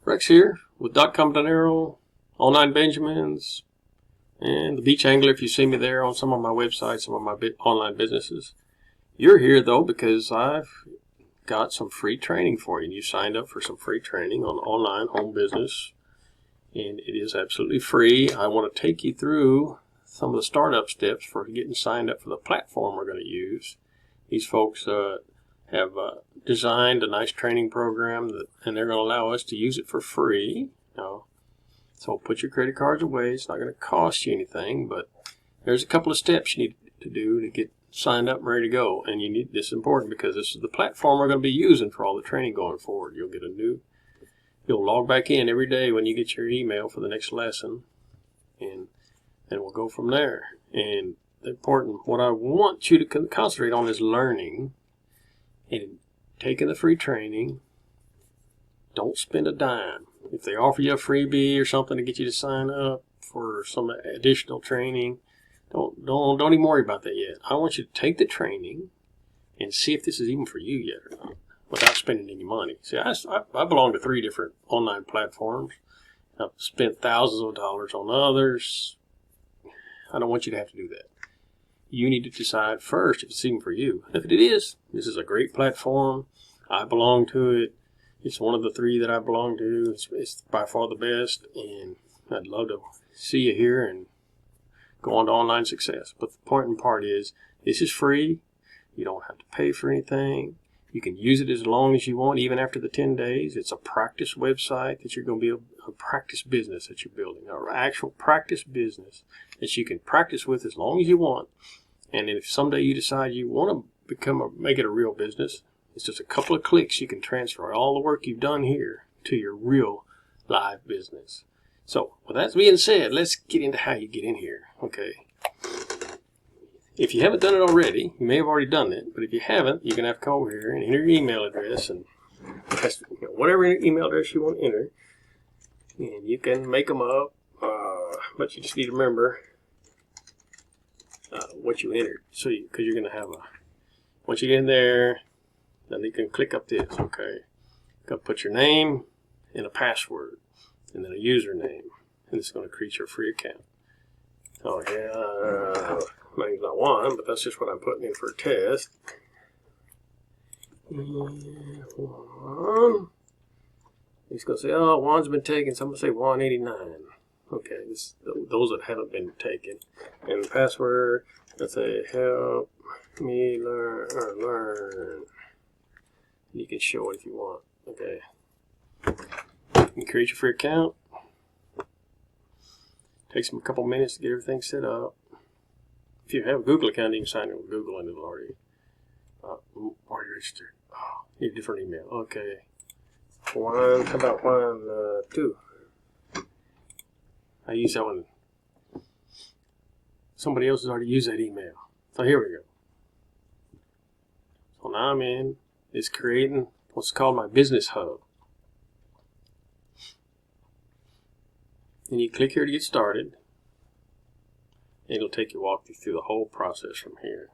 Rex here with .com Dinero, Online Benjamins, and the Beach Angler if you see me there on some of my websites, some of my online businesses. You're here though because I've got some free training for you. And you signed up for some free training on online home business, and it is absolutely free. I want to take you through some of the startup steps for getting signed up for the platform we're going to use. These folks have designed a nice training program and they're going to allow us to use it for free. So put your credit cards away. It's not going to cost you anything, but there's a couple of steps you need to do to get signed up and ready to go. And this is important because this is the platform we're going to be using for all the training going forward. You'll log back in every day when you get your email for the next lesson, and we'll go from there. And what I want you to concentrate on is learning and taking the free training. Don't spend a dime. If they offer you a freebie or something to get you to sign up for some additional training, don't even worry about that yet. I want you to take the training and see if this is even for you yet or not, without spending any money. See, I belong to 3 different online platforms. I've spent thousands of dollars on others. I don't want you to have to do that. You need to decide first if it's even for you. If it is, this is a great platform. I belong to it. It's one of the 3 that I belong to. It's by far the best, and I'd love to see you here and go on to online success. But the important part is this is free. You don't have to pay for anything. You can use it as long as you want, even after the 10 days. It's a practice website that you're going to be a practice business that you're building, an actual practice business that you can practice with as long as you want. And if someday you decide you want to make it a real business, it's just a couple of clicks. You can transfer all the work you've done here to your real live business. So with that being said, let's get into how you get in here. Okay. If you haven't done it already, you may have already done it, but if you haven't, you're going to have to come over here and enter your email address, and whatever email address you want to enter, and you can make them up, but you just need to remember what you entered. So, because you're going to have once you get in there, then you can click up this. Okay, go put your name and a password, and then a username, and it's going to create your free account. Oh yeah. My name's not Juan, but that's just what I'm putting in for a test. And Juan. He's going to say, oh, Juan's been taken, so I'm going to say Juan 89. Okay, those that haven't been taken. And the password, let's say, help me learn. You can show it if you want. Okay. You create your free account. Takes them a couple minutes to get everything set up. If you have a Google account, you can sign in with Google and it'll already registered. Oh, need a different email. Okay. How about 2? I use that one. Somebody else has already used that email. So here we go. So now I'm in. It's creating what's called my business hub. And you click here to get started. It'll walk you through the whole process from here.